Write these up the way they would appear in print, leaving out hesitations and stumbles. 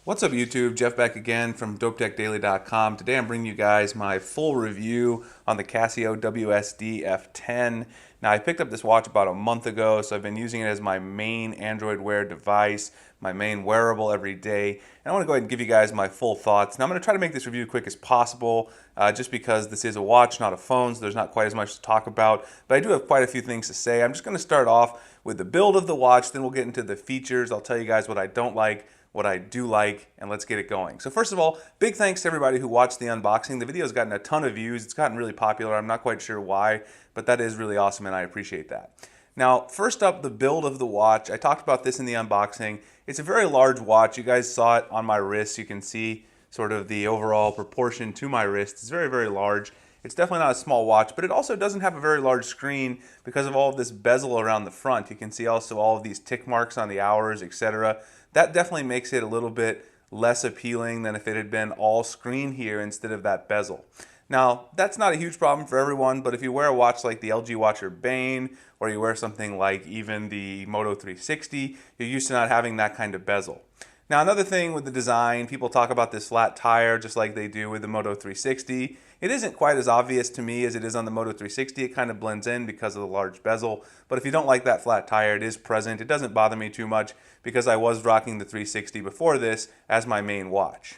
What's up YouTube? Jeff back again from dopetechdaily.com. Today I'm bringing you guys my full review on the Casio WSD-F10. Now I picked up this watch about a month ago, so I've been using it as my main Android Wear device, my main wearable every day. And I want to go ahead and give you guys my full thoughts. Now I'm going to try to make this review as quick as possible, just because this is a watch, not a phone, so there's not quite as much to talk about. But I do have quite a few things to say. I'm just going to start off with the build of the watch, then we'll get into the features. I'll tell you guys what I don't like, what I do like, and let's get it going. So first of all, big thanks to everybody who watched the unboxing. The video's gotten a ton of views. It's gotten really popular. I'm not quite sure why, but that is really awesome and I appreciate that. Now, first up, the build of the watch. I talked about this in the unboxing. It's a very large watch. You guys saw it on my wrist. You can see sort of the overall proportion to my wrist. It's very, very large. It's definitely not a small watch, but it also doesn't have a very large screen because of all of this bezel around the front. You can see also all of these tick marks on the hours, etc. That definitely makes it a little bit less appealing than if it had been all screen here instead of that bezel. Now, that's not a huge problem for everyone, but if you wear a watch like the LG Watch Urbane, or you wear something like even the Moto 360, you're used to not having that kind of bezel. Now, another thing with the design, people talk about this flat tire just like they do with the Moto 360. It isn't quite as obvious to me as it is on the Moto 360. It kind of blends in because of the large bezel. But if you don't like that flat tire, it is present. It doesn't bother me too much because I was rocking the 360 before this as my main watch.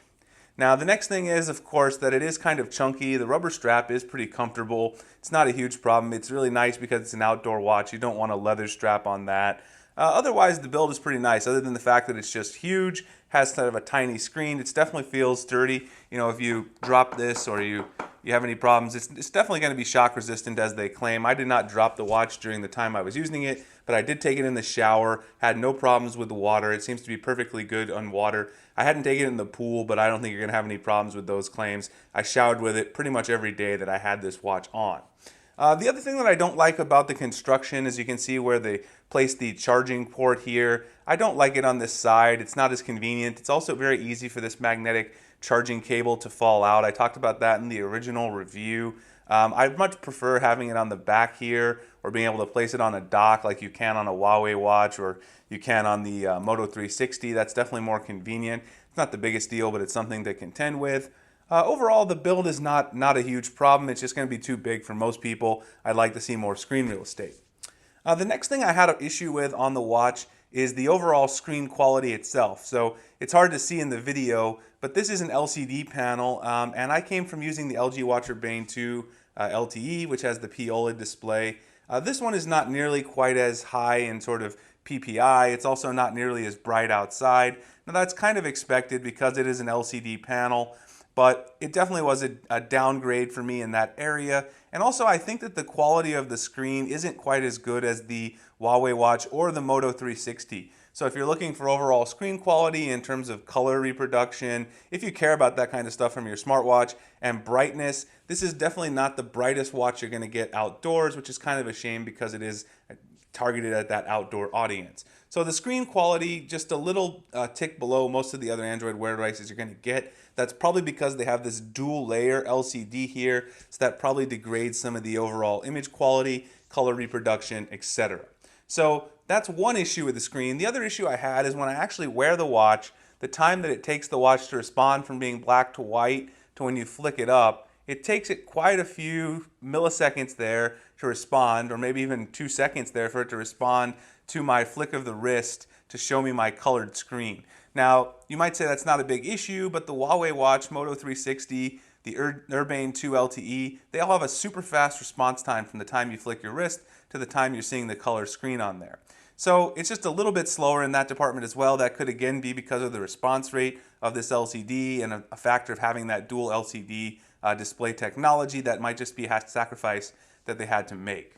Now, the next thing is, of course, that it is kind of chunky. The rubber strap is pretty comfortable. It's not a huge problem. It's really nice because it's an outdoor watch. You don't want a leather strap on that. Otherwise, the build is pretty nice, other than the fact that it's just huge, has kind of a tiny screen. It definitely feels sturdy. You know, if you drop this or you have any problems, it's definitely going to be shock resistant as they claim. I did not drop the watch during the time I was using it, but I did take it in the shower, had no problems with the water. It seems to be perfectly good on water. I hadn't taken it in the pool, but I don't think you're going to have any problems with those claims. I showered with it pretty much every day that I had this watch on. The other thing that I don't like about the construction is you can see where they placed the charging port here. I don't like it on this side. It's not as convenient. It's also very easy for this magnetic charging cable to fall out. I talked about that in the original review. I much prefer having it on the back here or being able to place it on a dock like you can on a Huawei watch or you can on the Moto 360. That's definitely more convenient. It's not the biggest deal, but it's something to contend with. Overall, the build is not a huge problem. It's just going to be too big for most people. I'd like to see more screen real estate. The next thing I had an issue with on the watch is the overall screen quality itself. So it's hard to see in the video, but this is an LCD panel, and I came from using the LG Watch Urbane 2 LTE, which has the POLED display. This one is not nearly quite as high in sort of PPI. It's also not nearly as bright outside. Now that's kind of expected because it is an LCD panel, but it definitely was a downgrade for me in that area. And also I think that the quality of the screen isn't quite as good as the Huawei watch or the Moto 360. So if you're looking for overall screen quality in terms of color reproduction, if you care about that kind of stuff from your smartwatch, and brightness, this is definitely not the brightest watch you're going to get outdoors, which is kind of a shame because it is targeted at that outdoor audience. So the screen quality, just a little tick below most of the other Android Wear devices you're going to get. That's probably because they have this dual layer LCD here, so that probably degrades some of the overall image quality, color reproduction, etc. So that's one issue with the screen. The other issue I had is when I actually wear the watch, the time that it takes the watch to respond from being black to white to when you flick it up, it takes it quite a few milliseconds there to respond, or maybe even 2 seconds there for it to respond to my flick of the wrist to show me my colored screen. Now, you might say that's not a big issue, but the Huawei watch, Moto 360, the Urbane 2 LTE, they all have a super fast response time from the time you flick your wrist to the time you're seeing the color screen on there. So it's just a little bit slower in that department as well. That could again be because of the response rate of this LCD and a factor of having that dual LCD display technology. That might just be a sacrifice that they had to make.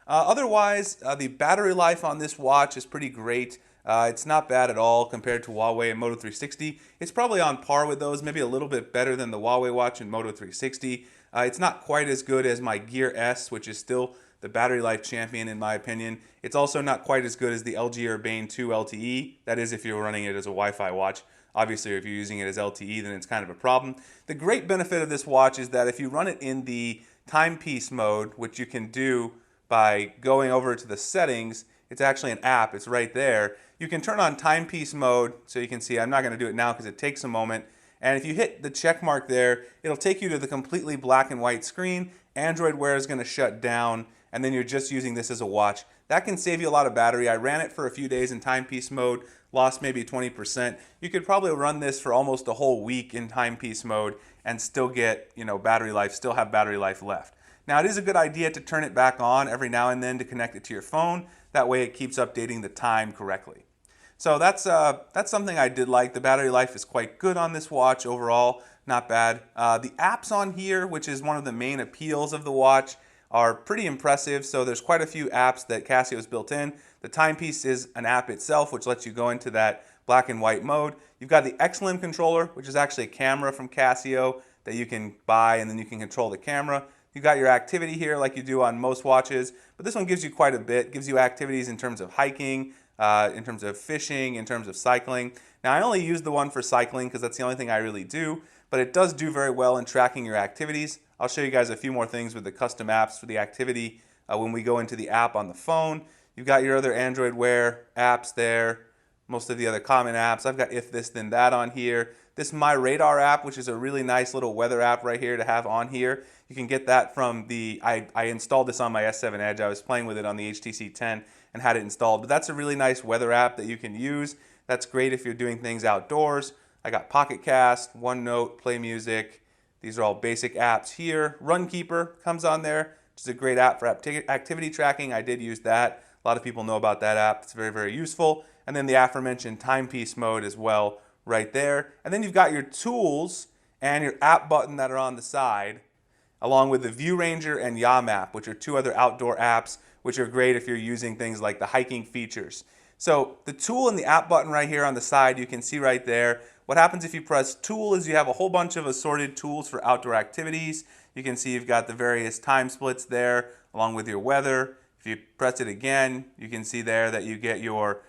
Otherwise, the battery life on this watch is pretty great. It's not bad at all compared to Huawei and Moto 360. It's probably on par with those, maybe a little bit better than the Huawei watch and Moto 360. It's not quite as good as my Gear S, which is still the battery life champion in my opinion. It's also not quite as good as the LG Urbane 2 LTE. That is if you're running it as a Wi-Fi watch. Obviously, if you're using it as LTE, then it's kind of a problem. The great benefit of this watch is that if you run it in the timepiece mode, which you can do by going over to the settings, It's actually an app. It's right there. You can turn on timepiece mode, so you can see. I'm not going to do it now because it takes a moment. And if you hit the check mark there, it'll take you to the completely black and white screen. Android Wear is going to shut down, and then you're just using this as a watch. That can save you a lot of battery. I ran it for a few days in timepiece mode, lost maybe 20%. You could probably run this for almost a whole week in timepiece mode and still get, battery life, still have battery life left. Now, it is a good idea to turn it back on every now and then to connect it to your phone. That way it keeps updating the time correctly. So that's something I did like. The battery life is quite good on this watch overall, not bad. The apps on here, which is one of the main appeals of the watch, are pretty impressive. So there's quite a few apps that Casio has built in. The timepiece is an app itself, which lets you go into that black and white mode. You've got the XLM controller, which is actually a camera from Casio that you can buy, and then you can control the camera. You've got your activity here like you do on most watches, but this one gives you quite a bit. It gives you activities in terms of hiking, in terms of fishing, in terms of cycling. Now, I only use the one for cycling because that's the only thing I really do, but it does do very well in tracking your activities. I'll show you guys a few more things with the custom apps for the activity when we go into the app on the phone. You've got your other Android Wear apps there, most of the other common apps. I've got If This Then That on here. This My Radar app, which is a really nice little weather app right here to have on here. You can get that from I installed this on my S7 Edge. I was playing with it on the HTC 10 and had it installed. But that's a really nice weather app that you can use. That's great if you're doing things outdoors. I got Pocket Cast, OneNote, Play Music. These are all basic apps here. Runkeeper comes on there, which is a great app for activity tracking. I did use that. A lot of people know about that app. It's very, very useful. And then the aforementioned timepiece mode as well right there. And then you've got your tools and your app button that are on the side, along with the View Ranger and YaMap, which are two other outdoor apps, which are great if you're using things like the hiking features. So the tool and the app button right here on the side, you can see right there. What happens if you press tool is you have a whole bunch of assorted tools for outdoor activities. You can see you've got the various time splits there, along with your weather. If you press it again, you can see there that you get your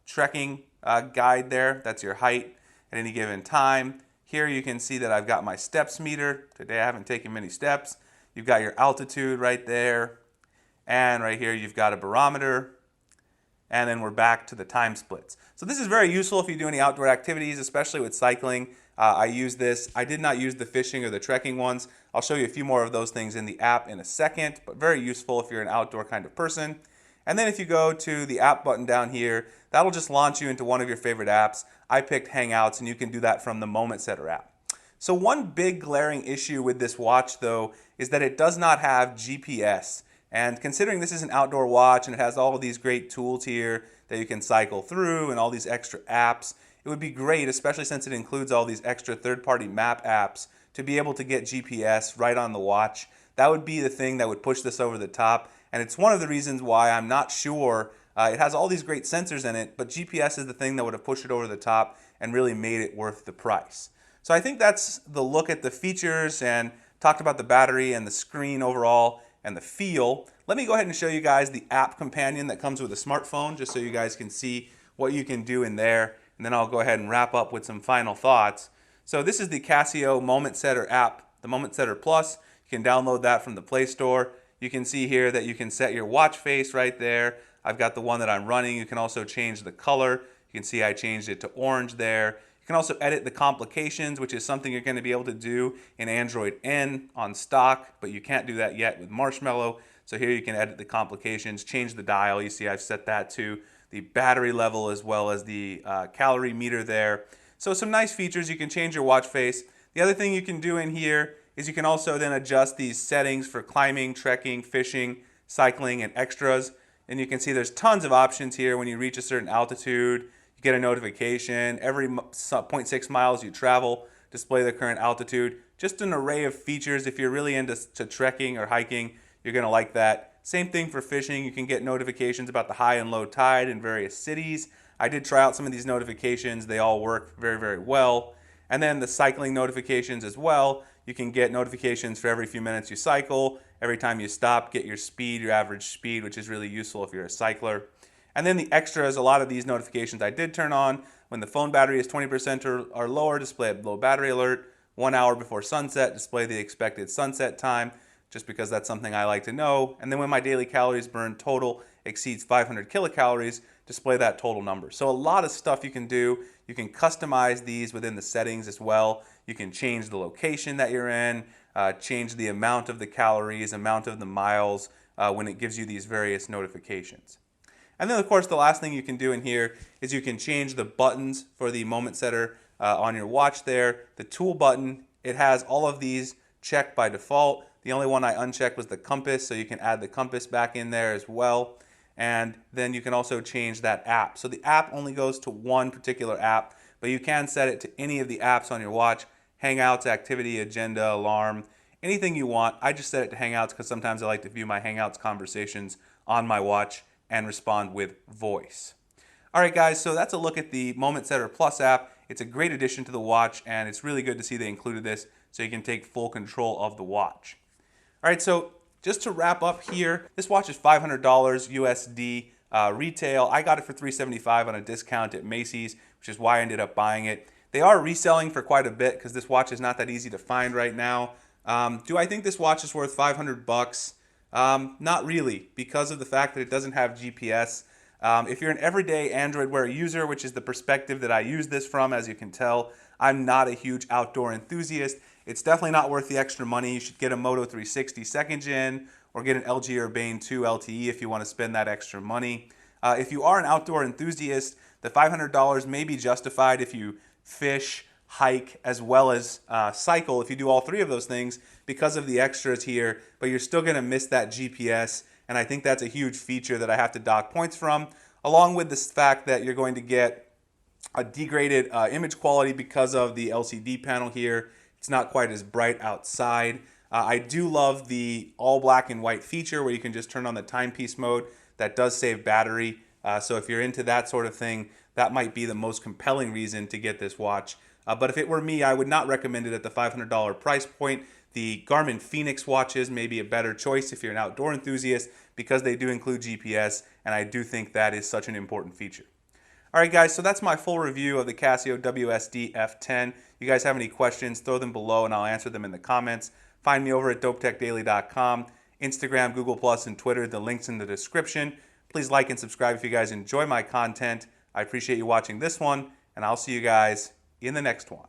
trekking guide there. That's your height at any given time. Here you can see that I've got my steps meter. Today I haven't taken many steps. You've got your altitude right there. And right here you've got a barometer. And then we're back to the time splits. So this is very useful if you do any outdoor activities, especially with cycling. I use this. I did not use the fishing or the trekking ones. I'll show you a few more of those things in the app in a second, but very useful if you're an outdoor kind of person. And then if you go to the app button down here, that'll just launch you into one of your favorite apps. I picked Hangouts, and you can do that from the Moment Setter app. So one big glaring issue with this watch, though, is that it does not have GPS. And considering this is an outdoor watch and it has all of these great tools here that you can cycle through and all these extra apps, it would be great, especially since it includes all these extra third-party map apps, to be able to get GPS right on the watch. That would be the thing that would push this over the top. And it's one of the reasons why I'm not sure. It has all these great sensors in it, but GPS is the thing that would have pushed it over the top and really made it worth the price. So I think that's the look at the features and talked about the battery and the screen overall and the feel. Let me go ahead and show you guys the app companion that comes with a smartphone, just so you guys can see what you can do in there. And then I'll go ahead and wrap up with some final thoughts. So this is the Casio Moment Setter app, the Moment Setter Plus. You can download that from the Play Store. You can see here that you can set your watch face right there. I've got the one that I'm running. You can also change the color. You can see I changed it to orange there. You can also edit the complications, which is something you're going to be able to do in Android N on stock, but you can't do that yet with Marshmallow. So here you can edit the complications, change the dial. You see I've set that to the battery level as well as the calorie meter there. So some nice features. You can change your watch face. The other thing you can do in here is you can also then adjust these settings for climbing, trekking, fishing, cycling, and extras. And you can see there's tons of options here. When you reach a certain altitude, you get a notification. Every 0.6 miles you travel, display the current altitude. Just an array of features. If you're really into trekking or hiking, you're going to like that. Same thing for fishing. You can get notifications about the high and low tide in various cities. I did try out some of these notifications. They all work very, very well. And then the cycling notifications as well. You can get notifications for every few minutes you cycle. Every time you stop, get your speed, your average speed, which is really useful if you're a cycler. And then the extras, a lot of these notifications I did turn on. When the phone battery is 20% or lower, display a low battery alert. 1 hour before sunset, display the expected sunset time, just because that's something I like to know. And then when my daily calories burn total exceeds 500 kilocalories, display that total number. So a lot of stuff you can do. You can customize these within the settings as well. You can change the location that you're in, change the amount of the calories, amount of the miles when it gives you these various notifications. And then of course the last thing you can do in here is you can change the buttons for the moment setter on your watch there. The tool button, it has all of these checked by default. The only one I unchecked was the compass, so you can add the compass back in there as well. And then you can also change that app. So the app only goes to one particular app, but you can set it to any of the apps on your watch: Hangouts, Activity, Agenda, Alarm, anything you want. I just set it to Hangouts because sometimes I like to view my Hangouts conversations on my watch and respond with voice. All right, guys, so that's a look at the Moment Setter Plus app. It's a great addition to the watch, and it's really good to see they included this so you can take full control of the watch. All right, so just to wrap up here, this watch is $500 USD retail. I got it for $375 on a discount at Macy's, which is why I ended up buying it. They are reselling for quite a bit because this watch is not that easy to find right now. Do I think this watch is worth $500? Not really, because of the fact that it doesn't have GPS. If you're an everyday Android Wear user, which is the perspective that I use this from, as you can tell, I'm not a huge outdoor enthusiast. It's definitely not worth the extra money. You should get a Moto 360 2nd Gen or get an LG Urbane 2 LTE if you want to spend that extra money. If you are an outdoor enthusiast, the $500 may be justified if you fish, hike, as well as cycle, if you do all three of those things, because of the extras here, but you're still going to miss that GPS, and I think that's a huge feature that I have to dock points from, along with the fact that you're going to get a degraded image quality because of the LCD panel here. It's not quite as bright outside. I do love the all black and white feature where you can just turn on the timepiece mode. That does save battery. So if you're into that sort of thing, that might be the most compelling reason to get this watch. But if it were me, I would not recommend it at the $500 price point. The Garmin Fenix watches may be a better choice if you're an outdoor enthusiast because they do include GPS, and I do think that is such an important feature. All right, guys, so that's my full review of the Casio WSD-F10. You guys have any questions, throw them below and I'll answer them in the comments. Find me over at dopetechdaily.com, Instagram, Google+, and Twitter. The link's in the description. Please like and subscribe if you guys enjoy my content. I appreciate you watching this one, and I'll see you guys in the next one.